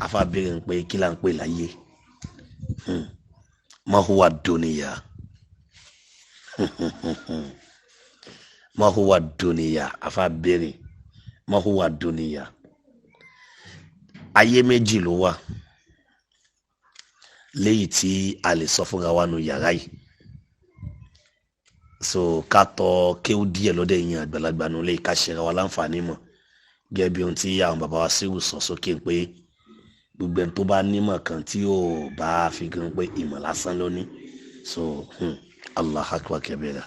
afa béèrè ń pé kí là ń pè láyé ma huwa dunya ma huwa dunya afa béèrè ma huwa dunya ayé méjì ló wà léyìí tí a lè sọ fúnra wa nù yàrá yìí so ká tọ́ kéwú díẹ̀ lọ́dẹ̀ yín àgbàlagbà nù lè ká ṣe ra wa láǹfààní mọ̀ gẹ́gẹ́ bí ohun tí àwọn bàbá wa síwù sọ sókè pé gbogbo ẹni tó bá nímọ̀ kan tí yóò bá fi gan pé ìmọ̀ lásán lóní so Allah akbar kabira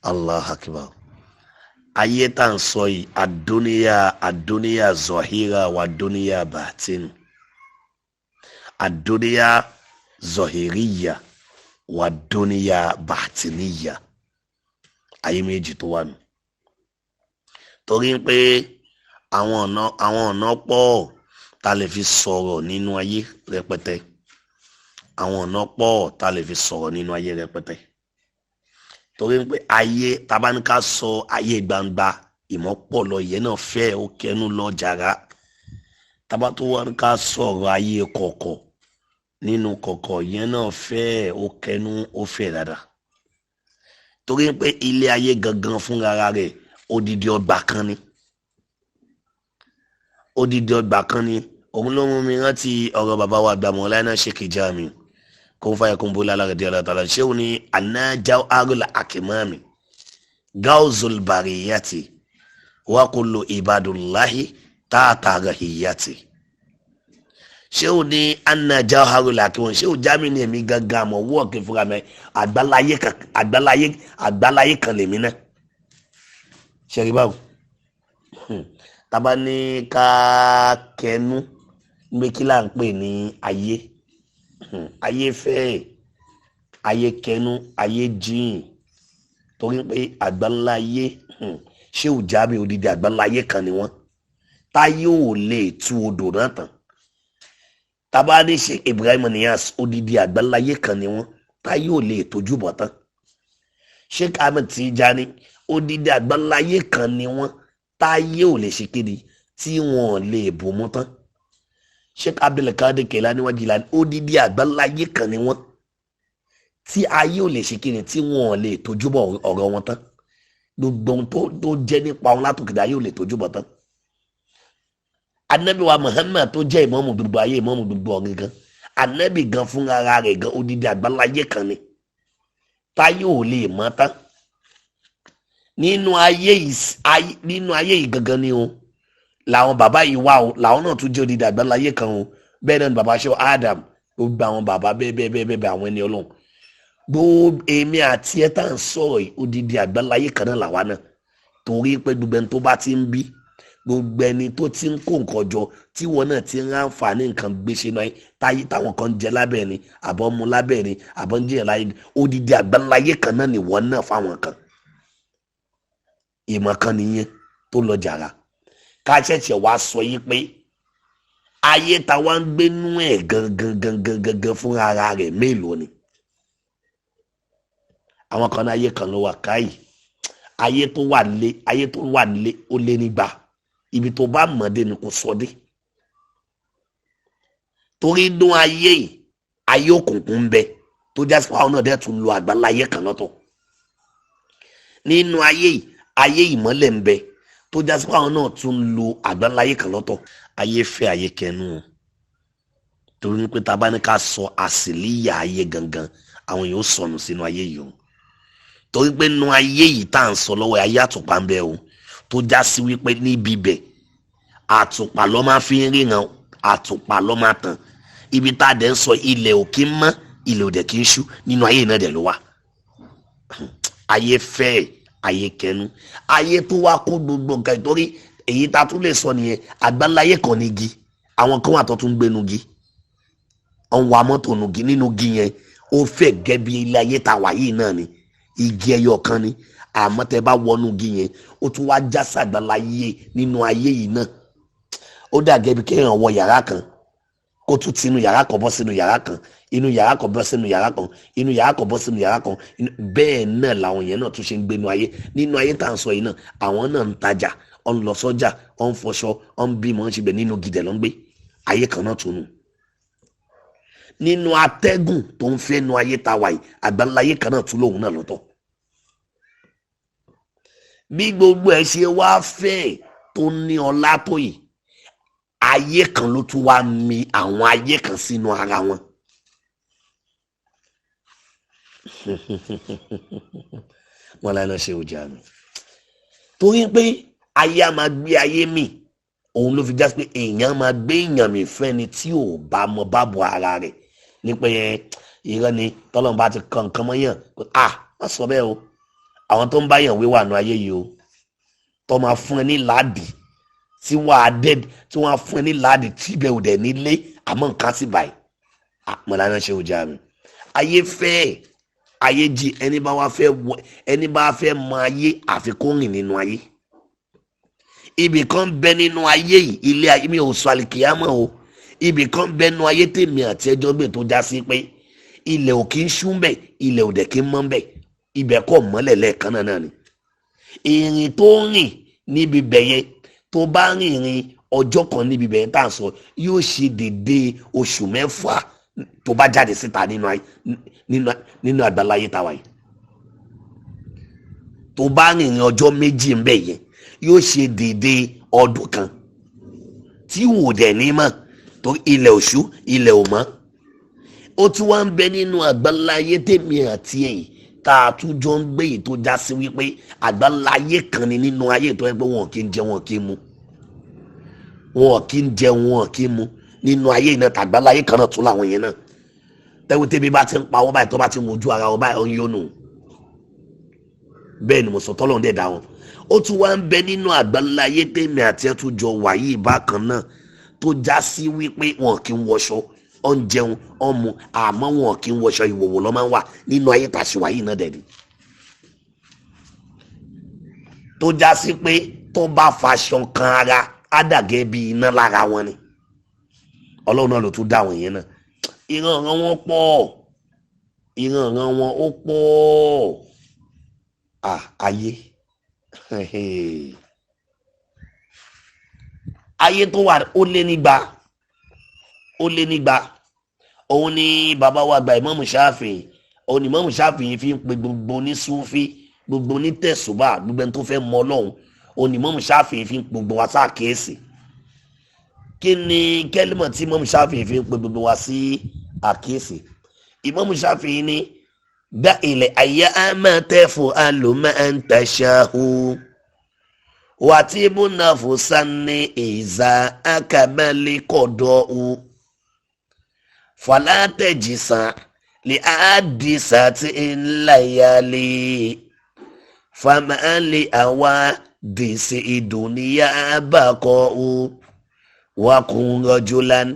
Allah akbar ayé tá à ń sọ yìí adóníyà zọhíra wà dóníyà bàtínù adóníyà zọhíríyà wà dóníyà bàtíníyà ayé méjì tó wà nù torí pé àwọn ọ̀nà pọ̀ tá lè fi sọ̀rọ̀ nínú ayé rẹpẹtẹ àwọn ọ̀nà pọ̀ tá lè fi sọ̀rọ̀ nínú ayé rẹpẹtẹ torí pé ayé tabaníká sọ ayé gbangba ìmọ̀ pọ̀ lọ ìyẹn náà fẹ́ ó kẹnu lọ jàrá tabatówáníká sọ̀rọ̀ ayé kọ̀kọ̀ nínú kọ̀kọ̀ ìyẹn náà fẹ́ ó kẹnu ó fẹ́ dáadáa torí pé ilé ayé gangan fúnra rẹ̀ odidi ọgbà kan ni odidi ọgbà kan ni òun ló mú mi rántí ọ̀rọ̀ bàbá wa àgbà Maulana Sheikh Jami Kunfayekun Bulala radiyallahu ta'ala ṣéun ní anájáwó arúlà akimami gauzul bariyati wa kullu ibadullahi tààtà rahiyati ṣéun ní anájáwó arúlà akimami ṣéun Jami ní èmi gangan mọ̀ wọ́ọ̀kì fúnra mi àgbáláyé kan lèmi náà ṣẹ́rí báwo taba ní ká kẹnu gbé kí là ń pè ní ayé ayé fẹ́ ayé kẹnu ayé jìn torí pé àgbáláyé ṣé ò jábẹ odidi àgbáláyé kan ni wọ́n táyé ò lè tú odò náà tán taba ní ṣe Ibrahim Niyas odidi àgbáláyé kan ni wọ́n táyé ò lè tójú bọ̀ tán Sheikh Ahmed Tijani odidi àgbáláyé kan ni wọ́n táyé ò lè ṣe kéde tí wọ́n lè bò mú tán Sheikh Abdulkadir Kelani Wajilani odidi àgbáláyé kan ni wọ́n tí ayé ò lè ṣe kéde tí wọ́n lè tójú bọ̀ ọ̀rọ̀ wọn tán gbogbo tó jẹ́ nípa wọn látòkèdè ayé ò lè tójú bọ̀ tán Ànábì wa Muhammad tó jẹ́ ìmáàmù gbogbo ayé ìmáàmù gbogbo ọ̀rẹ́ gan Ànábì gan fún ara rẹ̀ gan odidi àgbáláyé kan ni táyé ò lè mọ̀ tán nínú ayé yìí gangan ni o làwọn bàbá yìí wà o làwọn náà tún jẹ́ odidi àgbáláyé kan o bẹ́ẹ̀ náà ni bàbá ṣe Adam gbogbo àwọn bàbá bẹ́ẹ̀ àwọn ẹni Ọlọ́run gbogbo èmi àti ẹ̀ tá à ń sọ̀rọ̀ yìí odidi àgbáláyé kan náà làwa náà torí pé gbogbo ẹni tó bá ti ń bí gbogbo ẹni tó ti ń kó nǹkan jọ tí wọn náà ti ń ránfààní nǹkan gbéṣe náà táyé táwọn kan jẹ lábẹ́ ni àbọ̀ mu lábẹ́ ni àbọ̀ ń jẹ́ láyé odidi àgbáláyé kan náà ni wọ́n náà fáwọn kan ìmọ̀ kan nìyẹn tó lọ jàrá ká ṣẹ̀ṣẹ̀ wá sọ yí pé ayé táwa ń gbénú ẹ̀ gangan fún ara rẹ̀ mélòó ni àwọn kan náà ayé kan ló wà káyì ayé tó wà nílé ó lé nígbà ibi tó bá mọ̀dé ni kò sọ dé torí dún ayé yìí ayé òkùnkùn ń bẹ tó jásí pé àwọn náà dẹ̀ tún lo àgbáláyé kan lọ́tọ̀ nínú ayé yìí ayé ìmọ́lẹ̀ ń bẹ tó jásí pé àwọn náà tún lo àgbáláyé kan lọ́tọ̀ ayé fẹ́ ayé kẹnu torí pé tá bá ní ká sọ àsìlíyà ayé gangan àwọn yóò sọnù sínú ayé yìí o torí pé nínú ayé yìí tá à ń sọ lọ́wọ́ ayé àtùpà ń bẹ o tó jásí wípé níbi bẹ̀ àtùpà ló máa fi ń ríran àtùpà ló máa tàn ibi tá a dẹ̀ ń sọ ilẹ̀ ò kí ń mọ́ ilẹ̀ ò dẹ̀ kí ń ṣú nínú ayé náà dẹ̀ ló wà ayé fẹ́ ayé kẹnu ayé tó wá kó gbogbo nǹkan ìtorí èyí tá a tún lè sọ nìyẹn àgbáláyé kan ní igi àwọn kan wà tó tún gbénu igi ọ̀n wà mọ́tò nugi nínú igi yẹn ó fẹ́ gẹ́ bí ilé ayé tá a wà yìí náà ni igi ẹyọ kan ni àmọ́ tẹ́ bá wọnú igi yẹn ó tún wá já sàgbáláyé nínú ayé yìí náà ó dà gẹ́bí kéèyàn wọ yàrá kan kó tún ti inú yàrá kan bọ́ sínú yàrá kan inú yàrá kan bọ́ sínú yàrá kan inú yàrá kan bọ́ sínú yàrá kan bẹ́ẹ̀ náà làwọn yẹn náà tún ṣe ń gbénu ayé nínú ayé tá à ń sọ yìí náà àwọn náà ń tajà ọ̀n lọ sọ́jà ọ̀n fọṣọ ọ̀n bímọ ń ṣe bẹ̀ nínú gidẹ̀ ló ń gbé ayé kan náà tún nù nínú atẹ́gùn tó ń fẹ́ nu ayé ta wáyé àgbáńláyé kan náà tún lòun náà lọ́tọ̀ bí gbogbo ẹ̀ ṣe wá fẹ́ tó ní ọlá tó yìí ayé kan ló tún wá mi àwọn ayé kan sínú ara wọn wọn lánàá ṣe òjà mi torí pé ayé a máa gbé ayé mi òun ló fi já sí pé èèyàn máa gbé èèyàn mi fẹ́ni tí ò bá mọ bábo ara rẹ̀ ní pé irọ́ ni tọ́lọ́mù bá ti kàn nǹkan mọ́ yàn wọ́n sọ bẹ́ẹ̀ o àwọn tó ń bá yàn wéwà nù ayé yìí o tó máa fún ẹ ní láàdì tí wàá dẹ́ tí wọ́n á fún ẹ ní láàdì tí ibẹ̀ ò dẹ̀ nílé àmọ́ nǹkan sì báyìí mọ̀lánà ṣe òjà mi ayé fẹ́ ayé jí ẹni bá fẹ́ mọ ayé àfikún rìn nínú ayé ibì kan bẹ nínú ayé yìí ilé ayé mi ò sọ àlìkìyámọ̀ o ibì kan bẹ nínú ayé tèmi àti ẹjọ́ gbé tó já sí pé ilẹ̀ ò kí ń ṣú mbẹ̀ ilẹ̀ ò dẹ̀ kí ń mọ́ mbẹ̀ ibẹ̀ kọ́ mọ́lẹ̀ lẹ́ẹ̀kan náà ni ìrìn tó rìn níbi bẹ̀yẹn tó bá rìnrìn ọjọ́ kan níbi bẹ̀yẹn tá à ń sọ yóò ṣe dédé oṣù mẹ́fà tó bá jáde síta nínú àgbáláyé táwa yìí tó bá rìnrìn ọjọ́ méjì ń bẹ̀ yẹn yóò ṣe dédé ọdún kan tí wò dẹ̀ ní mọ̀ tó ilẹ̀ òṣù ilẹ̀ ò mọ́ ó tún wá ń bẹ nínú àgbáláyé tèmi àti ẹ̀yìn tá a tún jọ ń gbé yìí tó já sí wípé àgbáláyé kan ni nínú ayé tó yẹ pé wọn kì í jẹ wọn kì í mu wọn kì í jẹ wọn kì í mu nínú ayé iná tàgbáláyé kan náà tún làwọn yẹn náà tẹ́wọ́ tẹ́bi bá ti ń pa wọ́n báyìí tó bá ti ń wojú ara wọn báyìí ó ń yónú bẹ́ẹ̀ ni mo sọ tọ́lọ́ ń dẹ̀ dá wọn ó tún wá ń bẹ nínú àgbáláyé tèmi àti ẹ̀ tún jọ wàyí bákan náà tó já sí wípé wọn kì í wọṣọ ọ̀ ń jẹun ọ̀ ń mu àmọ́ wọn kì í wọṣọ ìwòwò lọ́ máa ń wà nínú ayé tàṣíwá yìí náà dẹ̀ ni tó já sí pé tó bá faṣọ kan ara á dàgẹ́ bí iná lára wọn ni ọlọ́run náà ló tún dá àwọn yẹn náà ìrànràn wọn pọ̀ ìrànràn wọn ó pọ̀ ayé ayé tó wà ó lé nígbà òun ni bàbá wa gba Ìmámù Ṣáfi'í òun ni Ìmámù Ṣáfi'í fi ń pe gbogbo ní Súfí gbogbo ní tẹ̀sùbà gbogbo ẹni tó fẹ́ mọ ọlọ́run òun ni Ìmámù Ṣáfi'í fi ń pe gbogbo wa sáàkíyèsí kí ni kẹ́límọ̀ tí Ìmámù Ṣáfi'í fi ń pe gbogbo wa sí àkíyèsí Ìmámù Ṣáfi'í ní dá ilẹ̀ ayé àmọ́ tẹ́fù alùmọ́ ń tẹ̀síáhù wà tí múná fòsánì ìzà akábẹ́lì kọ̀dọ̀ fàlátẹ̀jìsàn lè àdìsá tí ń láyàlè fàmàlì àwa dèsè ìdùnnìyà bàkọ́ wàkùn rọ̀jùlán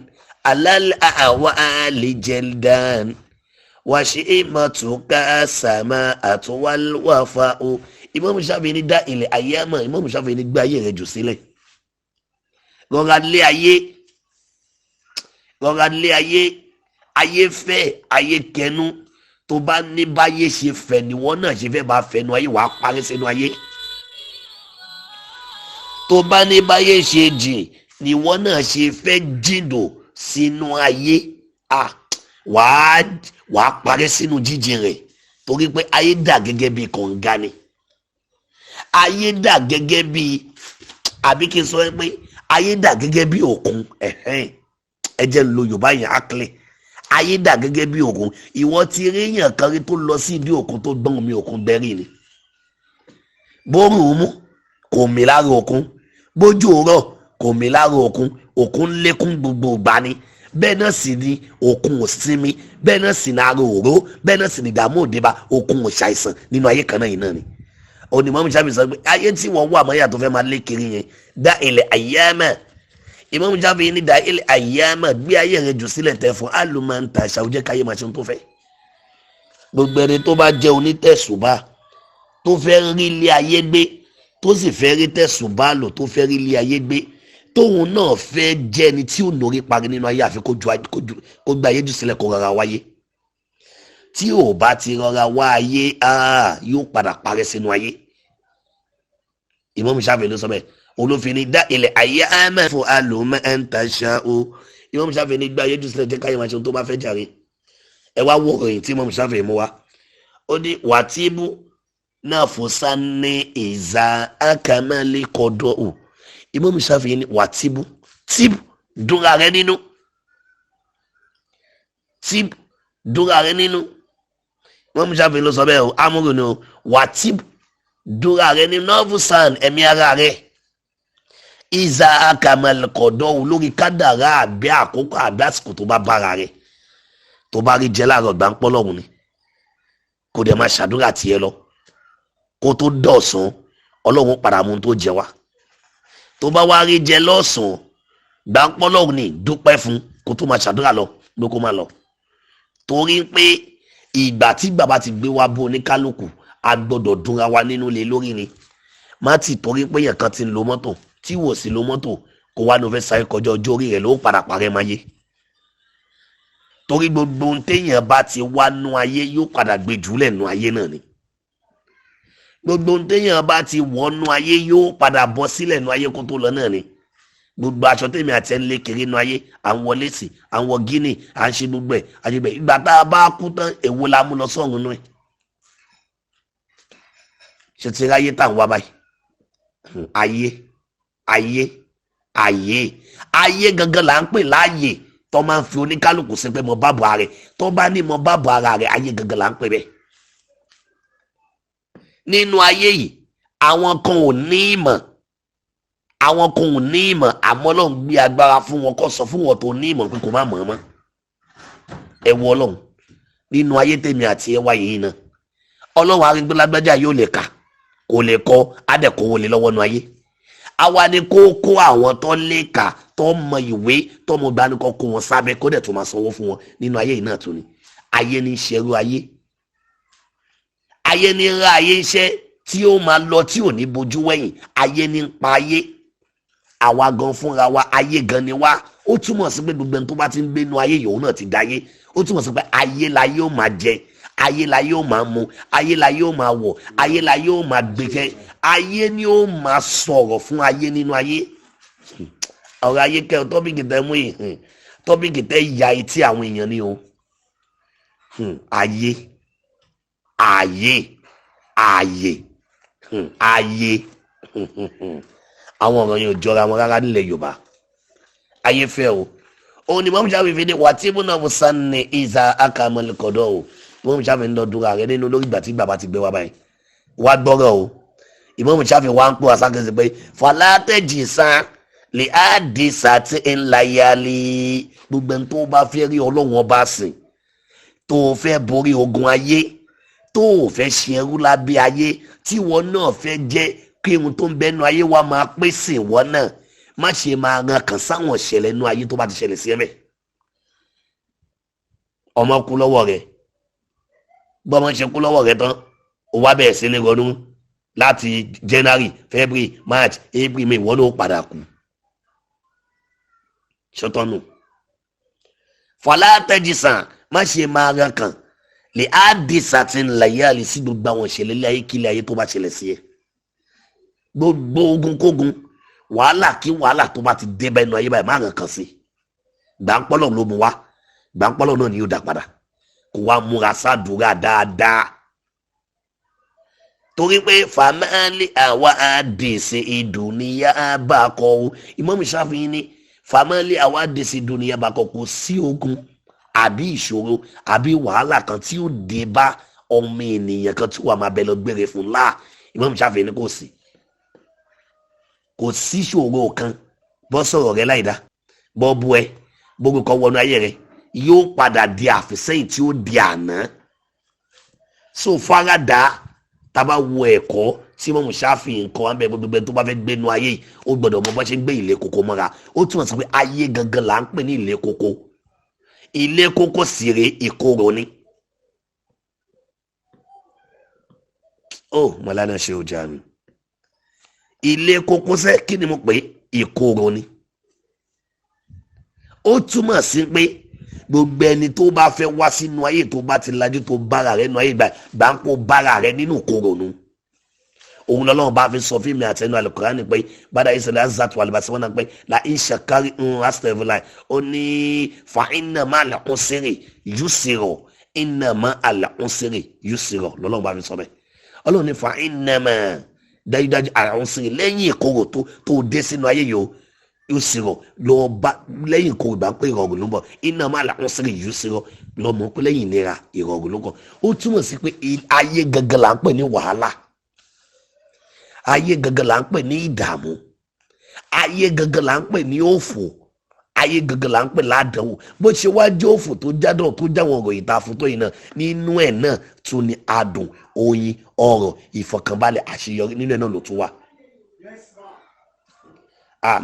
alálẹ̀ àwa àlìjẹ̀ldán wàṣí ìmọ̀tòká sàmà àtúwálwàfà o. Ìmámù Ṣáfi'í ní dá ilẹ̀ ayé àmọ́ Ìmámù Ṣáfi'í ní gbé ayé rẹ̀ jù sílẹ̀ rọra lé ayé ayé fẹ́ ayé kẹnu tó bá ní báyé ṣe fẹ́ ni wọ́n náà ṣe fẹ́ bá fẹ́nu ayé wàá parí sínú ayé tó bá ní báyé ṣe jìn ni wọ́n náà ṣe fẹ́ jìndò sínú ayé wàá parí sínú jíjìn rẹ̀ torí pé ayé dà gẹ́gẹ́ bí kànga ni ayé dà gẹ́gẹ́ bí àbí kí n sọ pé ayé dà gẹ́gẹ́ bí òkun ẹ jẹ́ ń lo Yorùbá yẹn ákílẹ̀ ayé dà gẹ́gẹ́ bí òkun ìwọ ti rí èèyàn kan rí tó lọ sí ìdí òkun tó gbọ́n omi òkun bẹ́rì ni bóòrùn mú kò mí lára òkun bójú rọ̀ kò mí lára òkun lékún gbogbo ìgbà ni bẹ́ẹ̀ náà sì ni òkun ò sinmi bẹ́ẹ̀ náà sì ni ara òró bẹ́ẹ̀ náà sì ni ìdààmú òdeba òkun ò ṣàìsàn nínú ayé kan náà yìí náà ni òní Ìmámù Ṣáfi'í sọ pé ayé tí wọ́n wà mọ́yà tó fẹ́ máa lé kiri yẹn dá ilẹ̀ àyàmà Ìmámù Ṣáfi'í ní dá ilẹ̀ àyàmà gbé ayé rẹ̀ jù sílẹ̀ tẹ̀ fún alùmọ̀ ń ta ṣàwùjẹ́ káyé máa ṣe tó fẹ́ gbogbo ẹni tó bá jẹ́ onítẹ̀sùbá tó fẹ́ rí ilé ayé gbé tó sì fẹ́ rí tẹ̀sùbá lò tó fẹ́ rí ilé ayé gbé tóun náà fẹ́ jẹ́ ẹni tí ò lórí parí nínú ayé àfi kó gba ayé jù sílẹ̀ kó rọra wáyé tí ò bá ti rọra wá ayé yóò padà parẹ́ sínú ayé Ìmámù Ṣáfi'í ló sọ bẹ́ẹ̀ olófin ní dá ilẹ̀ ayé àmọ́ fún alùmọ́ ẹ̀ ń tàṣà o Imam Shafi'i ní gbé ayé jù sílẹ̀ jẹ́ káyé máa ṣe ohun tó bá fẹ́ jàre. Ẹ wá wo òyìn tí Imam Shafi'i mú wa. Ó ní wàtíbù náà fòsá ní ìzà akamali kọ̀dọ̀ ò. Imam Shafi'i ní wàtíbù tíbù dúnra rẹ nínú. Tíbù dúnra rẹ nínú. Imam Shafi'i ló sọ bẹ́ẹ̀ o amúrò ni o wàtíbù dúnra rẹ nínú nọ́ọ̀fùsàn ẹ̀mí ara rẹ. Ìzà akamali kọ̀dọ̀ ò lórí kádàrá àbí àkókò àbí àsìkò tó bá bára rẹ. Tó bá rí jẹ láàárọ̀ gbà ń pọ́ lọ́hùn ni kó dẹ̀ máa ṣàdúrà tiẹ̀ lọ kó tó dọ̀sán ọlọ́run padà mú tó jẹ wá. Tó bá wá rí jẹ lọ́sàn gbà ń pọ́ lọ́hùn ni dúpẹ́ fún kó tó máa ṣàdúrà lọ ló kó máa lọ. Torí pé ìgbà tí bàbá ti gbé wá bó oníkálukú a gbọ́dọ̀ dúnra wa nínú ilé lórí ni. Má ti torí pé yẹn kan ti ń lo mọ́tò tí wò sí lo mọ́tò kó wá ní o fẹ́ sáré kọjá ọjọ́ orí rẹ̀ ló padà parẹ́ máa yé. Torí gbogbo ohun téèyàn bá ti wá nú ayé yóò padà gbé jùlẹ̀ nú ayé náà ni. Gbogbo ohun téèyàn bá ti wọ̀ nú ayé yóò padà bọ́ sílẹ̀ nú ayé kó tó lọ náà ni. Gbogbo aṣọ tèmi àti ẹni lé kiri nú ayé à ń wọ lẹ́sì à ń wọ gíní à ń ṣe gbogbo ẹ̀ àjẹbẹ̀ ìgbà tá a bá kú tán èwo la mú lọ sọ́run nú ẹ̀. Ṣé ti ráyé tá à ń wá báyìí? Ayé gangan là ń pè láàyè. Tó máa ń fi oníkálukú sí pé mo bá bọ̀ ara rẹ̀ tó bá ní mo bá bọ̀ ara rẹ̀ ayé gangan là ń pè bẹ́ẹ̀. Nínú ayé yìí àwọn kan ò ní ìmọ̀ àmọ́ Ọlọ́run gbé agbára fún wọn kó sọ fún wọn tó ní ìmọ̀ pé kò má mọ̀ ọ́n mọ́. Ẹ wo Ọlọ́run nínú ayé tèmi àti ẹ wáyé yìí náà Ọlọ́run arígbélágbájá yóò lè kà kò lè kọ́ adẹ́kọ̀ọ́ lè lọ́wọ́ nu ayé. Àwa ni kó àwọn tó lè kà tó mọ ìwé tó mọ gbanikọ kó wọn sábẹ́ kó dẹ̀ tó máa sanwó fún wọn nínú ayé yìí náà tó ni. Ayé ní ṣerú ayé ní ra ayé iṣẹ́ tí ó máa lọ tí ò ní bojú wẹ̀yìn ayé ní pa ayé. Àwa gan fúnra wa ayé gan ni wá. Ó túmọ̀ sí pé gbogbo ẹni tó bá ti ń gbénu ayé yòówù náà ti dáyé. Ó túmọ̀ sí pé ayé la yóò máa jẹ ayé la yóò máa mu ayé la yóò máa wọ̀ ayé la yóò máa gbẹkẹ ayé ni ó máa sọ̀rọ̀ fún ayé nínú ayé. Ọ̀rọ̀ ayé kẹ́ ọ tọ́bìkì tẹ́ mú yìí tọ́bìkì tẹ́ ya etí àwọn èèyàn ni o. Ayé àwọn ọ̀rọ̀ yẹn ò jọra wọn rárá nílẹ̀ Yorùbá. Ayé fẹ́ o òun ni Imam Shafi'i fi ní wàtíbù náà mo sá ní ìzà akamali kọ̀dọ̀ o. Imam Shafi'i ń lọ dúró rẹ nínú lórí ìgbà tí bàbá ti gbé wá báyìí wá gbọ́rọ̀ o. Imam Shafi'i wá ń pò àsákèsí pé fàlàtẹ̀jì sàn lè á di sàtì ńlá yálé. Gbogbo ẹni tó bá fẹ́ rí Ọlọ́run ọba sìn tó fẹ́ borí ogun ayé tó fẹ́ ṣe ẹrú lábẹ́ ayé tí wọn náà fẹ́ jẹ́ kí ohun tó ń bẹ́nu ayé wa máa pèsè wọn náà má ṣe máa ran kàn sáwọn ṣẹlẹ̀ nú ayé tó bá ti ṣẹlẹ̀ sí ẹ̀mẹ́. Ọmọ kú lọ́wọ́ rẹ̀ bọ́mọ ṣe kú lọ́wọ́ rẹ̀ tán ó wá bẹ̀rẹ̀ sí ní ronú láti January February March April May wọ́n ló padà kú. Ṣọ́tọ́nù fọlátẹ́jìsàn má ṣe máa ran kàn lè á di sàtìn láyé àlè sí gbogbo àwọn ìṣẹ̀lẹ̀ ilé ayé kílẹ̀ ayé tó bá ṣẹlẹ̀ sí ẹ. Gbogbo ogun kógun wàhálà kí wàhálà tó bá ti dé bá inú ayé báyìí má ràn kàn sí. Gbàǹpọ́lọ̀ ló mú wá gbàǹpọ́lọ̀ náà ni yóò dá padà kó wá múra sádùúrà dáadáa. Torí pé fàmálì àwa àdèsè ìdùnnìyà bá kọ o. Imam Shafi'i ní fàmálì àwa àdèsè ìdùnnìyà bá kọ kò sí ogun àbí ìṣòro àbí wàhálà kan tí ó dé bá ọmọ ènìyàn kan tí wàá máa bẹ lọ gbére fún láà. Imam Shafi'i ní kò sí ìṣòro kan bọ́ sọ̀rọ̀ rẹ láìda bọ́ bú ẹ gbogbo kan wọnú ayé rẹ yóò padà di àfisẹ́yìn tí ó di àná. So farada tábà wo ẹ̀kọ́ tí Imam Shafi'i nǹkan wà bẹ gbogbo tó bá fẹ́ gbénu ayé yìí ó gbọ́dọ̀ mọ bó ṣe ń gbé ilé koko mọ́ra. Ó túmọ̀ sí pé ayé gangan là ń pè ní ilé koko. Ilé koko sì rè ìkorò ni. Mọ̀lánà ṣe ọjà mi. Ilé koko sẹ́ kí ni mo pè ìkorò ni. Ó túmọ̀ sí pé gbogbo ẹni tó bá fẹ́ wá sínú ayé tó bá ti lajú tó bára rẹ̀ nínú ayé gbà ń pò bára rẹ̀ nínú ìkorò nu. òun lọ́lọ́run bá fi sọ fíìmù àtẹnu Al-Qur'ani pé bàdà ìṣẹ̀lẹ̀ azat wà lùbàṣẹ́ wọn náà pé la ìṣàkárí astagfirullah ó ní fa inna ma'al usri yusra inna ma'al usri yusra lọ́lọ́run bá fi sọ bẹ́ẹ̀ ọlọ́run ní fa inna ma dájúdájú al-usri lẹ́yìn ìkorò tó dé sínú ayé yóò sírọ lọ bá lẹ́yìn ìkorò bá ń pè ìrọ̀rùn ló ń bọ̀ inna ma'al usri yusra lọ mọ̀ pé lẹ́yìn ìnira ìrọ̀rùn ló ń bọ̀ ó túmọ̀ sí pé ayé gangan là ń pè ní wàhálà ayé gangan là ń pè ní ìdààmú ayé gangan là ń pè ní òfò ayé gangan là ń pè ládàáwò bó ṣe wá jẹ́ òfò tó jádọ̀ tó jáwọn ọ̀rọ̀ ìta fún tó yìí náà nínú ẹ̀ náà tún ní adùn oyin ọrọ̀ ìfọ̀kànbalẹ̀ àṣeyọrí nínú ẹ̀ náà ló tún wà.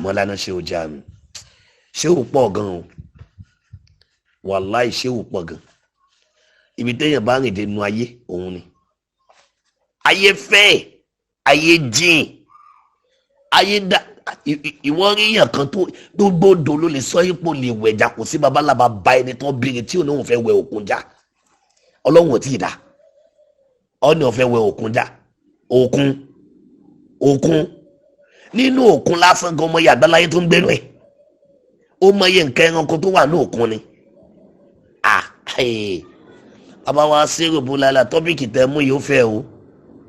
Mọ́lánà ṣé o já mi ṣé o pọ̀ gan o wàláì ṣé o pọ̀ gan ibi téèyàn bá rìn dé nu ayé òun ni ayé fẹ́ẹ̀ ayé jìn ayé dá ìwọ́n ríyàn kan tó gbódò ló lè sọ ipò lè wẹ̀jà kò sí babalábá ba ẹni tó bèrè tí òun fẹ́ wẹ òkun já ọlọ́run ò tí ì dá ọ̀nà ọ̀fẹ́ wẹ òkun já òkun nínú òkun lásán gan ọmọ yẹ àgbáláyé tó ń gbénu ẹ̀ ó mọ iye nǹkan ẹranko tó wà ní òkun ni àbáwá Sheikh Bulala tọ́pìkì tẹ́ mú yìí ó fẹ́ o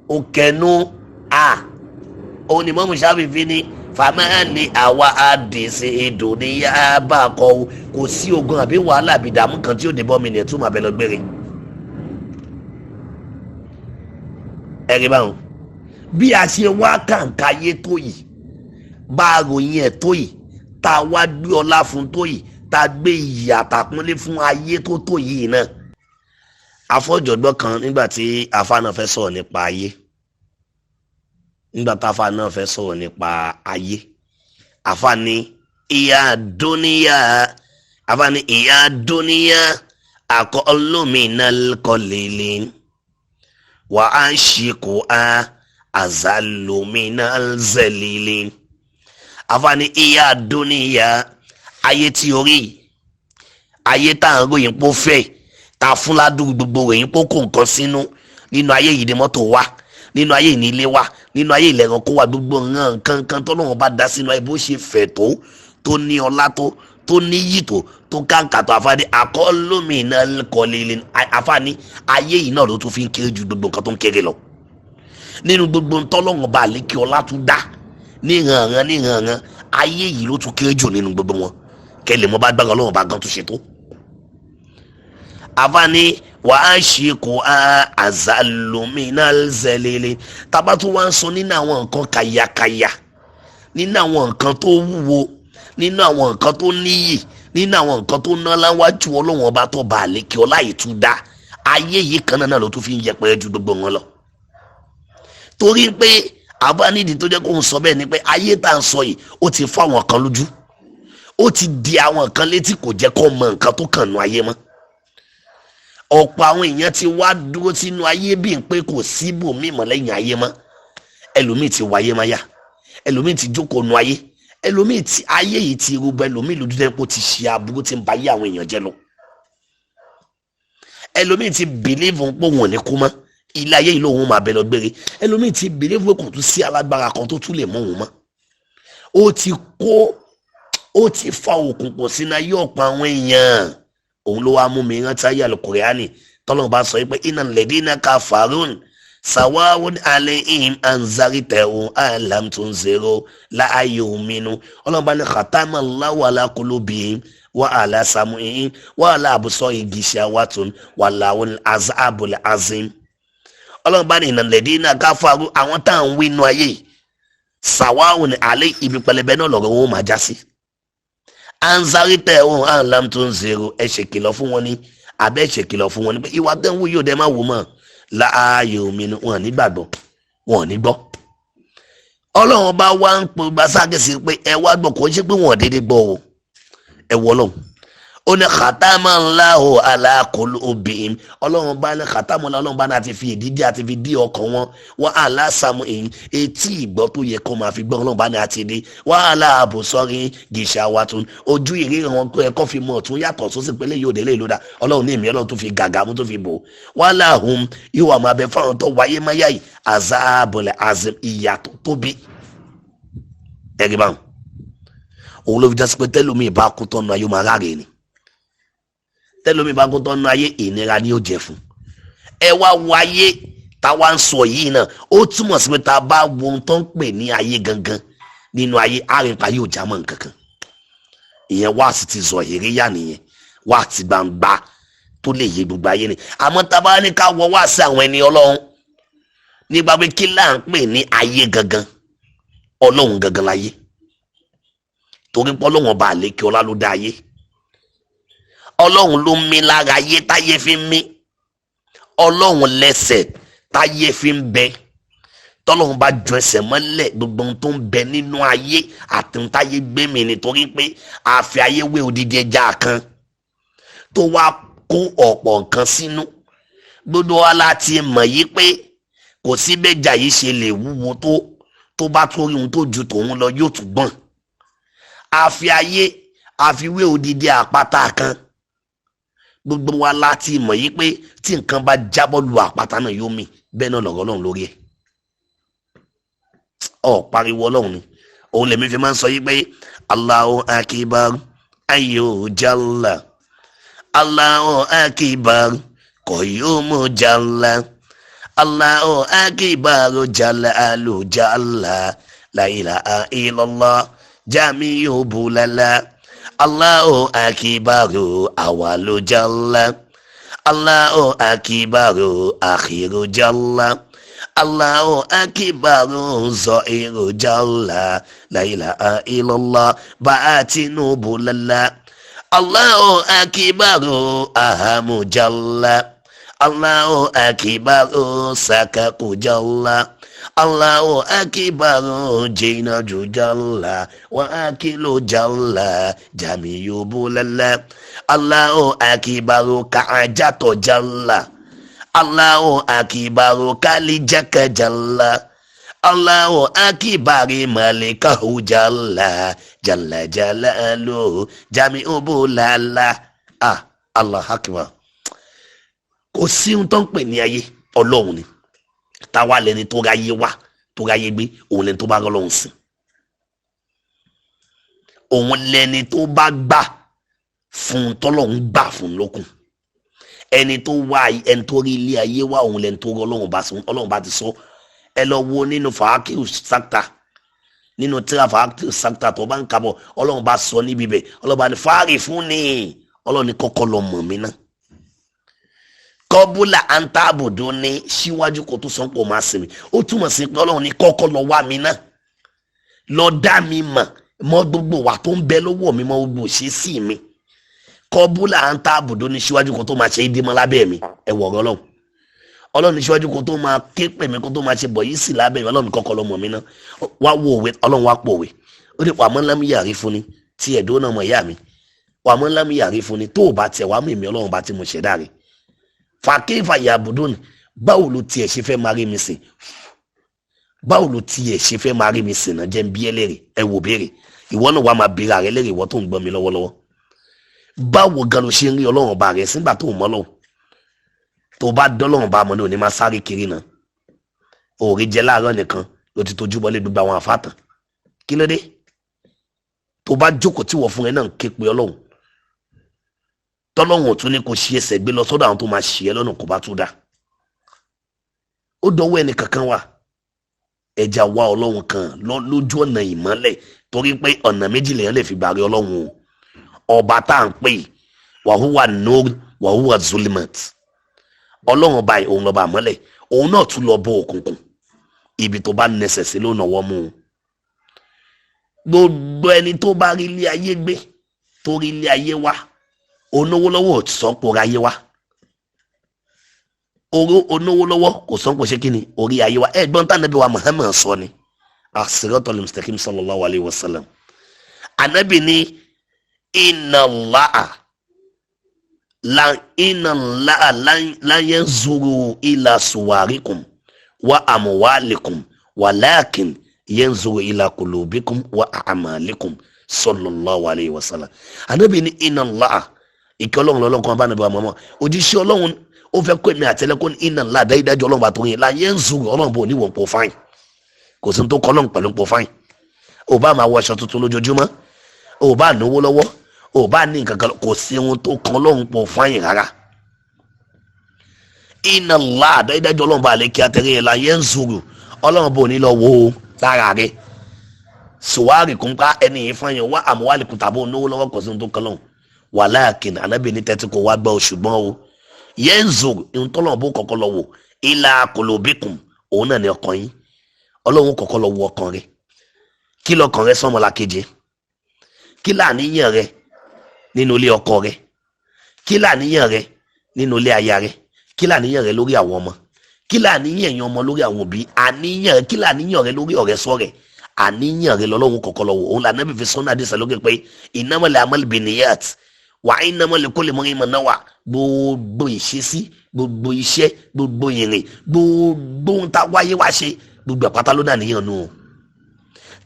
ó kẹnu òun ni mọ́mú sábìfì ni fàmáàlì àwa àdèsè èdò ní yá bá a kọ kò sí ogun àbí wàhálà àbí ìdààmú kan tí ó dé bọ́ mi nìyẹn tó máa bẹ lọ gbére. ẹ̀rí báwọn bí a ṣe wá kàǹkà ayé tó yìí bá a ròyìn ẹ̀ tó yìí tá a wá gbé ọlá fún tó yìí tá a gbé iyì àtàpọ́nlé fún ayé tó tó yìí náà. afọ́jọ̀gbọ́n kan nígbà tí afa náà fẹ́ sọ̀rọ̀ nípa ayé nígbà táfa náà fẹ́ sọ̀rọ̀ nípa ayé afa ní ìyá dúníyà aqallu minal qalili wa ashiku azallu minal zalili afa ní ìyá dúníyà ayé tí orí ayé tá à ń ròyìn pó fẹ́ ta fún ládùúgbò gbogbo ròyìn pó kó nǹkan sínú nínú ayé yìí ni mọ́tò wà nínú ayé ní ilé wa nínú ayé ilẹ̀ ẹranko wa gbogbo nǹkan tó lọ́wọ́ bá dá sínú ayé bó ṣe fẹ̀ tó ní ọlá tó níyì tó káńkà tó àfáàní aqallu minal qalili àfáàní ayé yìí náà ló tún fi ń kéré ju gbogbo nǹkan tó ń kéré lọ nínú gbogbo ntọ́lọ́wọ́ bá lékè ọlá tún dá níhànràn ayé yìí ló tún kéré jù nínú gbogbo wọn kẹlẹ̀ mọ́ bá gbára ọlọ́wọ́ bá gan tó ṣe tó àfáàní wà á ṣe kó azalumina zẹlẹlẹ tábà tó wá ń sọ nínú àwọn nǹkan kàyàkàyà nínú àwọn nǹkan tó wúwo nínú àwọn nǹkan tó níyì nínú àwọn nǹkan tó ná láwájú ọlọ́wọ́n ọba tó bá àlékè ọlá yìí tún dá ayé yìí kan náà ló tún fi ń yẹpẹrẹ ju gbogbo wọn lọ torí pé àbánidì tó jẹ́ kó ń sọ bẹ́ẹ̀ ni pé ayé tá à ń sọ yìí ó ti fọ́ àwọn kan lójú ó ti di àwọn kan létí kò jẹ́ kó mọ nǹkan tó kàn nù ayé mọ́ ọ̀pọ̀ àwọn èèyàn ti wá dúró sínú ayé bíi pé kò síbò mímọ́ lẹ́yìn ayé mọ́ ẹlòmíì ti wáyé máa yá ẹlòmíì ti jókòó nu ayé ẹlòmíì ti ayé yìí ti rúbọ ẹlòmíì lójú dẹ́pọ̀ ti ṣe aburú ti ń ba ayé àwọn èèyàn jẹ́ lọ ẹlòmíì ti bìlíìfù pé òun ò ní kú mọ́ ilé ayé yìí lòun máa bẹ lọ gbére ẹlòmíì ti bìlíìfù pé kò tún sí alágbára kan tó tún lè mọ òun mọ́ ó ti fa òkùnkùn sínú ayé ọ̀pọ̀ àwọn èèyàn òun ló wá mú mi rántí ayé Al-Qur'ani tọ́lọ́ bá sọ pé innal ladina kafarun sawa'un alayhim anzartahum am lam tunzirhum la yu'minun ọlọ́run bá ní khatama Allahu ala qulubihim wa ala sam'ihim wa ala absarihim ghishawatun wa lahum azabun azim ọlọ́run bá ní innal ladina kafarun àwọn tá à ń wí inú ayé sawa'un alayhim ibi pẹlẹbẹ náà lọ́rọ̀ wọn máa já sí anzartahum am lam tunzirhum ẹ ṣe kìlọ̀ fún wọn ní abẹ́ ṣe kìlọ̀ fún wọn ní pé ìwà tẹ́ ń wú yóò dẹ́ máa wò mọ́ láàyè òmìnira wọn nígbàgbọ́ wọn ní gbọ́ ọlọ́run bá wá ń pè gbàságẹ́sì pé ẹ wá gbọ́ kò ṣe pé wọn dédé gbọ́ o ẹ wọ ọlọ́run ó ní khatamallahu ala qulubihim ọlọ́run bá ní khatamallahu ọlọ́run bá ní àti fi ìdíje àti fi dí ọkàn wọn wa ala sam'ihim etí ìgbọ́ tó yẹ kó máa fi gbọ́ ọlọ́run bá ní àti dé wa ala absarihim gishawatun ojú ìríran wọn ẹ̀kọ́ fi mọ̀ tún yàtọ̀ sósì pé léyìí òde léyìí ló dá ọlọ́run ní ìmí ọlọ́run tó fi gàgà mú tó fi bò wa lahum ìwà máa bẹ fáwọn tó wáyé máyà yìí azabul azim ìyàtọ̀ tóbi ẹ̀rí báwọn òun ló fi jásí pé tẹ́lómi ìbá kú tọ́nu ayé máa ráre ni tẹ́lómi bá gbọ́dọ̀ nú ayé ìnira ni ó jẹ fún ẹ wá wáyé táwa ń sọ yìí náà ó túmọ̀ sí pé tá a bá wo ohun tó ń pè ní ayé gangan nínú ayé àrìnpa yóò já mọ́ nǹkan kan ìyẹn wá sí ti zọ èrè yá nìyẹn wá ti gbangba tó lè yé gbogbo ayé ni àmọ́ tá a bá ní ká wọ wá sí àwọn ẹni ọlọ́run nígbà pé kí là ń pè ní ayé gangan ọlọ́run gangan láyé torí pé ọlọ́run ọba àlékè ọlá ló dá ayé ọlọ́run ló mí lára ayé táyé fi ń mí ọlọ́run lẹ́sẹ̀ táyé fi ń bẹ tọ́lọ́run bá ju ẹsẹ̀ mọ́lẹ̀ gbogbo ohun tó ń bẹ nínú ayé àti ohun táyé gbé mi nítorí pé àfi ayé wé odidi ẹja kan tó wá kó ọ̀pọ̀ nǹkan sínú gbogbo wa láti mọ̀ yí pé kò sí bẹ́jà yìí ṣe lè wúwo tó bá tó rí ohun tó ju tòun lọ yóò tún gbọ̀n àfi ayé àfiwé odidi àpáta kan gbogbo wa láti mọ̀ yí pé tí nǹkan bá jábọ́ lu àpáta náà yóò mì bẹ́ẹ̀ náà lọ̀rọ̀ ọlọ́run lórí ẹ̀ pariwo ọlọ́run ni òun lèmi fi máa ń sọ yí pé Allahu akbar ayyo jalla Allahu akbar qayyumu jalla Allahu akbar jalalu jalla la ilaha illallah jamiu bulala Allahu akibaru awalu jalla Allahu akibaru akhiru jalla Allahu akibaru zahiru jalla la ilaha illallah batinu bulala Allahu akibaru ahamu jalla Allahu akibaru sakaku jalla Allahu akibaru jinaju jalla wa akilu jalla jamiyu bulala Allahu akibaru ka'ajato jalla Allahu akibaru kalijaka jalla Allahu akibari malikahu jalla jalla jalalu jamiu bulala Allah akbar kò sí ohun tó ń pè ní ayé ọlọ́run ni táwa lẹni tó ráyé wá tó ráyé gbé òun lẹni tó bá rọlọ́run sìn òun lẹni tó bá gbà fún tọ́lọ́run gbà fún lókun ẹni tó wá ẹni tó rí ilé ayé wá òun lẹni tó rọlọ́run bá sọ ọlọ́run bá ti sọ ẹ lọ wo nínú fàákìrù sáktà nínú tíra fàákìrù sáktà tó bá ń kábọ̀ ọlọ́run bá sọ níbi bẹ̀ ọlọ́run bá ní fáàrí fún ni ọlọ́run ní kọ́kọ́ lọ mọ̀ mí náà kọ́búlà àǹtàbùdó ní síwájú kó tó sọ pé ó máa sinmi ó túmọ̀ sí pé ọlọ́run ní kọ́kọ́ lọ wá mi náà lọ dá mi mọ̀ mọ́ gbogbo wà tó ń bẹ lọ́wọ́ mi mọ́ gbogbo ṣe sí mi kọ́búlà àǹtàbùdó ní síwájú kó tó máa ṣe é dímọ́ lábẹ́ mi ẹ wọ̀rọ̀ ọlọ́run ní síwájú kó tó máa ké pè mí kó tó máa ṣe bọ̀ yìí sì lábẹ́ mi ọlọ́run kọ́kọ́ lọ mọ̀ mí náà wá wo òwe ọlọ́run wá pòwe ó ní wàmọ́ lámìyàrí fún ni tí ẹ̀dọ́ náà mọ̀ ìyá mi wàmọ́ lámìyàrí fún ni tó o bá tẹ̀ wá mímí ọlọ́run bá ti mo ṣẹ̀dá rẹ̀ fàkífà yàbùdó ni báwo ló tiẹ̀ ṣe fẹ́ máa rí mi sìn báwo ló tiẹ̀ ṣe fẹ́ máa rí mi sìn náà jẹ́ ń bí ẹlẹ́rìí ẹ wò béèrè ìwọ náà wàá máa béèrè ààrẹ lẹ́rìí ìwọ tó ń gbọ́ mi lọ́wọ́lọ́wọ́ báwo gan ló ṣe ń rí ọlọ́run ọba rẹ̀ sígbà tó mọ́ lọ́wọ́ tó bá dọ́lọ́run bá mọ́ ní òní máa sáré kiri náà òòrè jẹ láàárọ̀ nìkan ló ti tójú bọ́lé gbogbo àwọn àfáàtàn kí ló dé tó bá jókòó tí wọ́n fún ẹ náà ń ké pe ọlọ́run tọ́lọ́run ò tún ní kò ṣe ẹsẹ̀ gbé lọ sọ́dọ̀ àwọn tó máa ṣe ẹ lọ́nà kó bá tún dá ó dọwọ́ ẹnì kankan wà ẹja wá ọlọ́run kan lójú ọ̀nà ìmọ́lẹ̀ torí pé ọ̀nà méjì lèèyàn lè fi gbàrí ọlọ́run o ọba tá à ń pè wàhúwà nur wàhúwà zulimat ọlọ́run ọba òun lọ́ba àmọ́lẹ̀ òun náà tún lọ bọ́ òkùnkùn ibi tó bá nẹsẹ̀ sí ló náwó mú un gbogbo ẹni tó bá rí ilé ayé gbé tó rí ilé ayé wá onówó lọ́wọ́ kò sọ́pọ̀ ráyé wá onówó lọ́wọ́ kò sọ́pọ̀ ṣé kí ni orí ayé wá ẹ̀gbọ́n tá nàbí wa Muhammad sọ ni as-siratal mustaqim sallallahu alayhi wa sallam anabi ni inna Allaha la inna la la yanzuru ila suwarikum wa amwalikum walakin yanzuru ila qulubikum wa a'malikum sallallahu alayhi wa sallam. Ànábì ní inna Allah ìkọlọ́run lọ́lọ́run kan bá nàbí wa mọ́mọ́ òjíṣẹ́ Ọlọ́run ó fẹ́ kó èmi àtẹlẹ́kọ́ ní inna Allah dájúdájú Ọlọ́run bá tó yẹn la yanzuru Ọlọ́run bò ní wọ́n pọ̀ fáìn kò sí tó kọ́lọ́run pẹ̀lú pọ̀ fáìn ò bá máa wọ aṣọ tuntun lójoojúmọ́ ò bá náwó lọ́wọ́ ò bá ní nǹkan kan kò sí ohun tó kan Ọlọ́run pọ̀ fáìn rárá. Inna Allah dájúdájú Ọlọ́run bá lè kí atẹ́rẹ́ yẹn la yanzuru Ọlọ́run bò ní lọ wo lára rẹ̀ suwari kun ka ẹni yìí fún yẹn wá àmúwálì kùtà bó náwó lọ́wọ́ kò sí ohun tó kan Ọlọ́run walakin Ànábì ní tẹ́tí kò wá gbọ́ ṣùgbọ́n o yanzuru ohun tọ́lọ́run bó kọ́kọ́ lọ wò ila qulubikum òun náà ní ọkàn yín Ọlọ́run kọ́kọ́ lọ wo ọkàn rẹ̀ kí lọ́kàn rẹ̀ sọ́mọlá keje kí láàníyàn rẹ̀ nínú ilé ọkọ rẹ̀ kí láàníyàn rẹ̀ nínú ilé aya rẹ̀ kí láàníyàn rẹ̀ lórí àwọn ọmọ kí láàníyàn yẹn ọmọ lórí àwọn òbí àníyàn rẹ̀ kí láàníyàn rẹ̀ lórí ọ̀rẹ́ sọ̀rẹ́ àníyàn rẹ̀ lọ́lọ́run kọ́kọ́ lọ wò òun là Nábì fi sọ́nà àdìsá lókè pé innamal a'malu binniyat wa innamal likulli imri'in ma nawa gbogbo ìṣesí gbogbo iṣẹ́ gbogbo ìrìn gbogbo ohun tá a wáyé wá ṣe gbogbo àpáta ló dàníyàn nù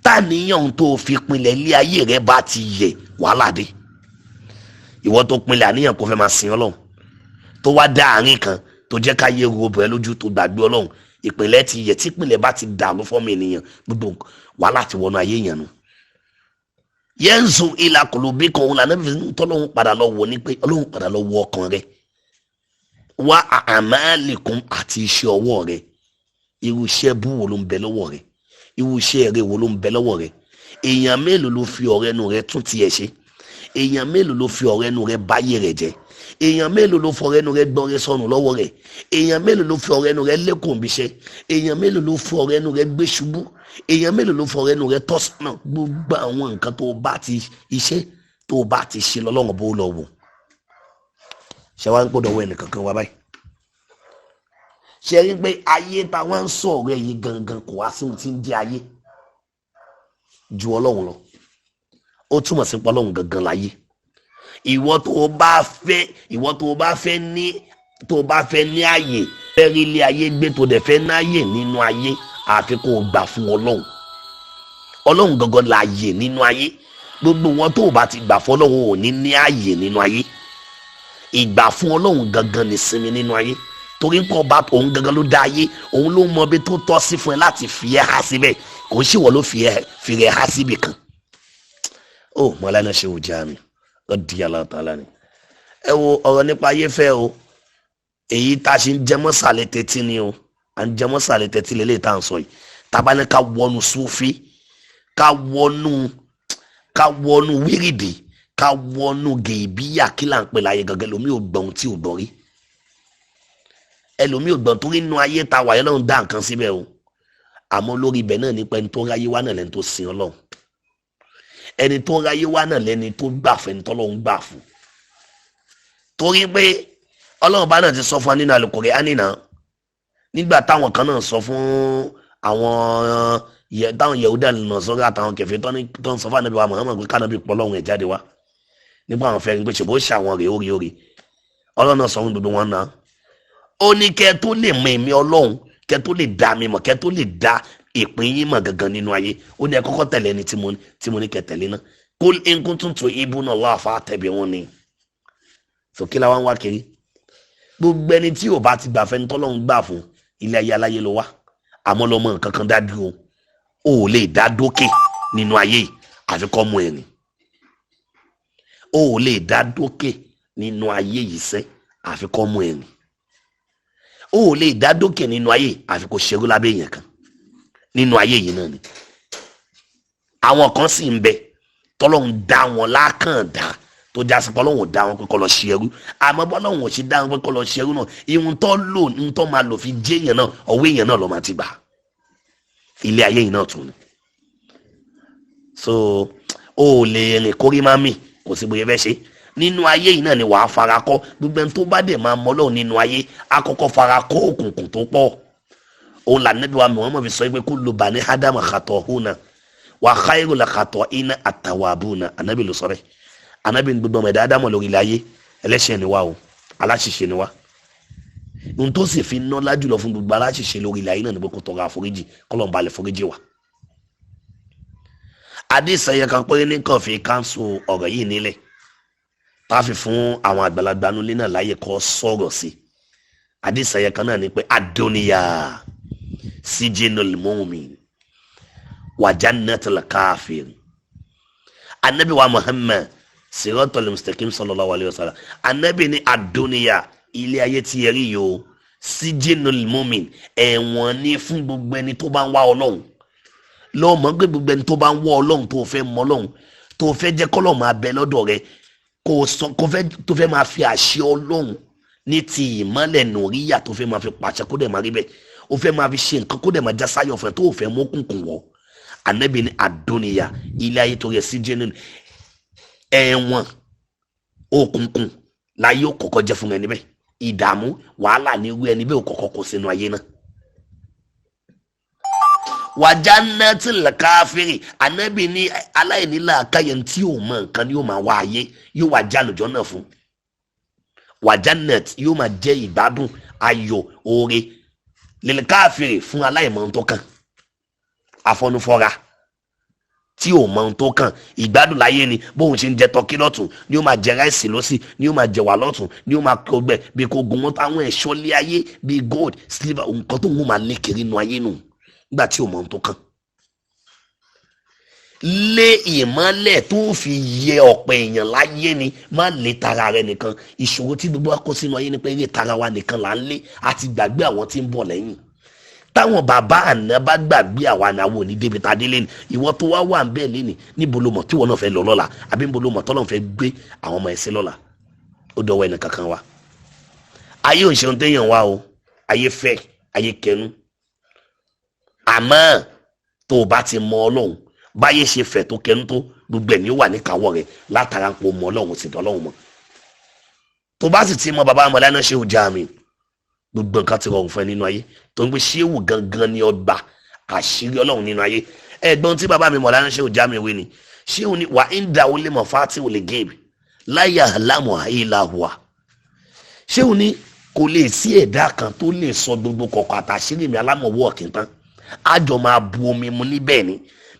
táníyàn tó fi pinlẹ̀ ilé ayé rẹ̀ bá ti yẹ wàhálà dé ìwọ tó pinlẹ̀ àníyàn kò fẹ́ máa sin Ọlọ́run tó wá dá àárín kan tó jẹ́ ká yé robo ẹ lójú tó gbàgbé Ọlọ́run ìpínlẹ̀ ti yẹ tí ìpínlẹ̀ bá ti dàrú fọ́mọ ènìyàn gbogbo wàhálà ti wọnú ayé yẹn nu. yanzu ila qulubikum òun lànà bí tọ́lọ́hún padà lọ wò ní pé Ọlọ́hun padà lọ wò ọkàn rẹ̀ wa a'malikum àti iṣẹ́ ọwọ́ rẹ̀ irú iṣẹ́ bú wo ló ń bẹ lọ́wọ́ rẹ̀ irú iṣẹ́ rẹ̀ wo ló ń bẹ lọ́wọ́ rẹ̀ èèyàn mélòó ló fi ọ̀rẹ́ nu rẹ̀ tún tiẹ̀ ṣe èèyàn mélòó ló fi ọ̀rẹ́ nu rẹ̀ báyé rẹ̀ jẹ́ èèyàn mélòó ló fọ̀rẹ́ nu rẹ̀ gbọ́rẹ́ sọnù lọ́wọ́ rẹ̀ èèyàn mélòó ló fi ọ̀rẹ́ nu rẹ̀ lẹ́kùn bíṣẹ́ èèyàn mélòó ló fi ọ̀rẹ́ nu rẹ̀ gbé ṣubú èèyàn mélòó ló fi ọ̀rẹ́ nu rẹ̀ tọ́ sọ́nà gbogbo àwọn nǹkan tó bá ti iṣẹ́ tó bá ti ṣe lọ́lọ́run bó lọ wò ṣé wàá ń gbọ́dọ̀ wọ ẹnìkan kan wá báyìí ṣe rí pé ayé táwọn ń sọ̀rọ̀ yìí gangan kò wá sí ohun tí ń jẹ́ ayé ju Ọlọ́run lọ ó túmọ̀ sí pé Ọlọ́run gangan láyé ìwọ tó bá fẹ́ ní ààyè fẹ́rí ilé ayé gbé tó dẹ̀ fẹ́ náàyè nínú ayé àfi kó gbà fún Ọlọ́run gangan láàyè nínú ayé gbogbo wọn tó bá ti gbà fún Ọlọ́run ò ní ààyè nínú ayé ìgbà fún Ọlọ́run gangan ní sinmi nínú ayé torí pé ọba òun gangan ló dá ayé òun ló mọ bí tó tọ́ sí fún ẹ láti fi ẹ́ há síbẹ̀ kò sí wọ́n ló fi rẹ̀ há síbì kan ó mọ́lánà ṣe ò já mi lọ́dí aláàtàlá ni ẹ wo ọ̀rọ̀ nípa ayé fẹ́ o èyí tá a ṣe ń jẹmọ́ sàlẹ̀ tẹ́tí ni o à ń jẹmọ́ sàlẹ̀ tẹ́tí lélẹ́yìí tá à ń sọ yìí tábà ní ká wọnú súfì ká wọnú wíìrìdì ká wọnú gèbíyà kí là ń pè láyé gangan lómi ò gbọ̀n tí ò gbọ̀n rí ẹlòmí ò gbọ̀n torí inú ayé ta wà yẹn náà ń dá nǹkan síbẹ̀ o àmọ́ lórí ibẹ̀ náà nípa ẹni tó ráyé wá náà lẹ́ni tó sin Ọlọ́run ẹni tó ráyé wá náà lẹ́ni tó gbà fún ẹni tọ́lọ́run gbà fún torí pé Ọlọ́run bá náà ti sọ fún wa nínú Al-Qur'ani náà nígbà táwọn kan náà sọ fún àwọn táwọn Yahuda nà sọ́rọ́ àtàwọn kẹfẹ́ tó ń sọ fún Ànábì wa Muhammad pé kánábì pọ̀ lọ́run ẹ̀ jáde wá nígbà àwọn fẹ́ẹ́ rí pé ṣèbó ṣàwọn rèé orí Ọlọ́run náà sọ fún gbogbo wọn náà ó ní kẹ́ tó lè mọ èmi Ọlọ́run kẹ́ tó lè dá mi mọ̀ kẹ́ tó lè dá ìpín yín mọ̀ gangan nínú ayé ó ní ẹ kọ́kọ́ tẹ̀lé ẹni tí mo ní kẹ́ tẹ̀lé náà kul in kuntum tuhibbuna Allah fattabi'uni sókè làwọn wá kiri gbogbo ẹni tí ò bá ti gbà fẹ́ni tọ́lọ́run gbà fún ilé ayé aláyé ló wá àmọ́ lọ́mọ nǹkan kan dájú o ò lè dá dókè nínú ayé àfi kọ́ mú ẹ̀rìn o ò lè dá dókè nínú ayé yìí sẹ́ àfi kọ́ mú ẹ̀rìn o ò lè dá dókè nínú ayé àfi kó ṣerú lábẹ́ èèyàn kan nínú ayé yìí náà ni àwọn kan sì ń bẹ tọ́lọ́run dá wọn lákàndá tó já sí pọ́lọ́run dá wọn pé kó lọ ṣerú àmọ́ bọ́lọ́run ò sì dá wọn pé kó lọ ṣerú náà ihun tó lò ní tó máa lò fi jẹ́ èèyàn náà ọwọ́ èèyàn náà ló máa ti gbà ilé ayé yìí náà tún ni so o ò lè rìn kórí má mì kò sí bóyá fẹ́ ṣe nínú ayé yìí náà ni wàá fara kọ́ gbogbo ẹni tó bá dẹ̀ máa mọ́ Ọlọ́run nínú ayé àkọ́kọ́ fara kọ́ òkùnkùn tó pọ̀ òun là Nábì wa Muhammad fi sọ pé kullu bani Adama khata'una wa khayrul khata'ina at-tawwabuna Ànábì ló sọ bẹ́ẹ̀ Ànábì gbogbo ọmọ ẹ̀dá Ádámù lórí ilẹ̀ ayé ẹlẹ́ṣẹ̀ ni wá o aláṣìṣe ni wá ohun tó sì fi ná lájú lọ fún gbogbo aláṣìṣe lórí ilẹ̀ ayé náà ni pé kó tọrọ àforíjì kọ́lọ́n balẹ̀ foríjì wa. adéṣeyẹ kan pé ní kàn fi káńsù ọ̀rọ̀ yìí nílẹ̀ tá a fi fún àwọn àgbàlagbà nulẹ̀ náà láyè kọ́ sọ̀rọ̀ sí adéṣeyẹ kan náà ni pé adóníyà sijinul mu'min wa jannatul kafir. anabi wa muhammad siratul mustaqim sallallahu alayhi wa sallam anabi ni adóníyà ilé ayé tí ẹ rí yìí o sijinul mu'min ẹ̀wọ̀n ni fún gbogbo ẹni tó bá ń wá ọlọ́run lọ́ọ́ mọ̀ pé gbogbo ẹni tó bá ń wá ọlọ́run tó fẹ́ mọ ọlọ́run tó fẹ́ jẹ́ kọ́lọ́ máa bẹ lọ́dọ̀ rẹ tó fẹ́ máa fi àṣẹ ọlọ́run ní ti ìmọ́lẹ̀ nùríyà tó fẹ́ máa fi pàṣẹ kó dẹ̀ máa rí bẹ́ẹ̀ ó fẹ́ máa fi ṣe nǹkan kó dẹ̀ máa já sáyọ̀ fẹ́ tó fẹ́ mọ́kùnkùn wọ̀ ànábì ní àdóníyà ilé ayé tó yẹ sí jẹ́nu ẹ̀wọ̀n òkùnkùn láyé ó kọ́kọ́ jẹ́ fún ẹni bẹ́ẹ̀ ìdààmú wàhálà ní irú ẹni bẹ́ẹ̀ ó kọ́kọ́ kó sínú ayé náà. wàjánnátìl káfírì ànábì ní aláìníla àkáyẹ̀ tí ò mọ nǹkan ni yóò máa wá ayé yóò wá já lójọ́ náà fún wàjánnát yóò máa jẹ́ ìgbádùn ayọ̀ oore lil káfírì fún aláìmọ̀ tó kàn afọnufọ́ra tí ò mọ ohun tó kàn ìgbádùn láyé ni bóun ṣe ń jẹ tọkí lọ́tún ni ó máa jẹ ráìsì lọ́sì ni ó máa jẹ wà lọ́tún ni ó máa kó gbẹ bí kò gun wọn táwọn ẹ̀ṣọ́ lé ayé bíi gold silver nǹkan tó ń máa lé kiri nu ayé nù nígbà tí ò mọ ohun tó kàn. lé ìmọ́lẹ̀ tó fi yẹ ọ̀pọ̀ èèyàn láyé ni má lé tara rẹ nìkan ìṣòro tí gbogbo wa kó sínú ayé ni pé eré tara wa nìkan là ń lé àti gbàgbé àwọn tí ń bọ̀ lẹ́yìn táwọn bàbá àná bá gbàgbé àwa náwó ní débi tá a dé lẹ́nu ìwọ tó wá wà ń bẹ́ẹ̀ lẹ́nu níbo ló mọ̀ tí wọn náà fẹ́ lọ lọ́la àbí níbo ló mọ̀ tọ́lọ́ fẹ́ gbé àwọn ọmọ ẹ̀sìn lọ́la ó dọ̀wọ́ ẹnì kankan wa. ayé ò ń ṣe ohun téèyàn wá o ayé fẹ́ ayé kẹnu àmọ́ tó o bá ti mọ ọlọ́run báyé ṣe fẹ́ tó kẹnu tó gbogbo ẹ̀ ní ó wà níkàáwọ́ rẹ̀ látara pé o mọ ọlọ́run sì dọ́lọ́run mọ̀ tó bá sì ti mọ bàbá Mọ̀lánà Shehu Jami gbogbo nǹkan ti rọrùn fún ẹ nínú ayé tó ń gbé ṣéwù gangan ní ọgbà àṣírí ọlọ́run nínú ayé ẹ̀gbọ́n tí bàbá mi Mọ̀lánà Shehu Jami wí ni ṣéwù ni wà ń da olè mọ̀ fáti olè géèbì láyà lámọ̀ ayélujára ṣéwù ni kò lè sí ẹ̀dá kan tó lè sọ gbogbo kọ̀kọ̀ àtàṣírí mi alámọ̀wọ́ ọ̀kìntán àjọ máa bu omi mu níbẹ̀ ni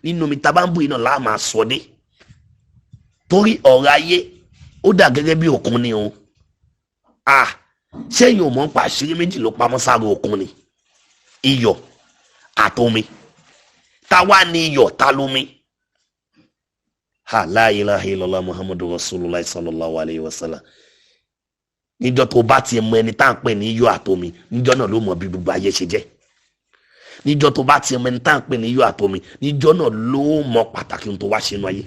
nínú omi tá a bá ń bu iná láà máa sọ dé torí ọ̀rọ̀ ayé ó dà gẹ́gẹ́ bí òkun ni o sẹ́yìn ò mọ̀ ń pa àṣírí méjì ló pamọ́ sáré òkun ni iyọ̀ àtomi ta wá ní iyọ̀ ta lómi la ilaha illallah muhammadu rasulullah sallallahu alayhi wa sallam níjọ́ tó bá ti mọ ẹni tá à ń pè ní iyọ̀ àtomi níjọ́ náà ló mọ bí gbogbo ayé ṣe jẹ́ níjọ́ tó bá ti mọ ẹni tá à ń pè ní iyọ̀ àtomi níjọ́ náà ló mọ pàtàkì tó wá ṣe inú ayé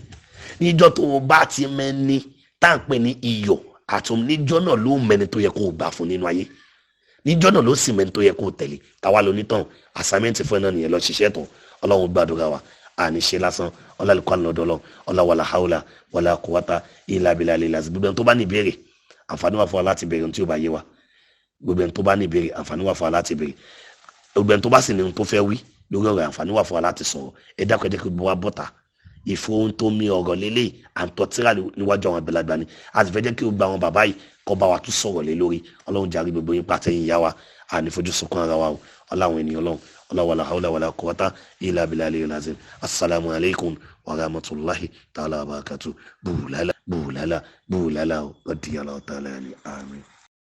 níjọ́ tó bá ti mọ ẹni tá à ń pè ní iyọ̀ àtúm níjọ́ náà ló mẹni tó yẹ kó o gbà fún nínú ayé níjọ́ náà ló sì mẹni tó yẹ kó o tẹ̀lé táwa lóní tán assignment fún ẹ náà nìyẹn lọ ṣiṣẹ́ tán ọlọ́run gbàdúrà wa àní ṣe lásán ọlọ́lùkọ́ àlọ́dọ́lọ́ ọlọ́wàlà haúlà wàlà kùwátà ilà abilà lílà gbogbo ẹni tó bá ní ìbéèrè àǹfààní wà fún wa láti béèrè ohun tí ó bá yé wa gbogbo ẹni tó bá ní ìbéèrè àǹfààní wà fún wa láti béèrè gbogbo ẹni tó bá sì ní ohun tó fẹ́ wí lórí ọ̀rọ̀ àǹfààní wà fún wa láti sọ̀rọ̀ ẹ dákun ẹ jẹ́ kí gbogbo wa bọ́ta ìfowóhun tó mi ọ̀rọ̀ lélẹ̀ àǹtọ̀tíra níwájú àwọn àgbàlagbà ni àti fẹ́ jẹ́ kí o gba àwọn bàbá yìí kọ́ bá wa tún sọ̀rọ̀ lé lórí ọlọ́run jàre gbogbo yín pàtẹ́yìn ìyá wa ànífojú sunkún ara wa o ọláwọn ènìyàn ọlọ́run ọlọ́wàlá haúlá wàlá quwwata illa billahi al-azim assalamu alaikum wa rahmatullahi ta'ala wa barakatuh bùhùlálà radiyallahu ta'ala ni àmín.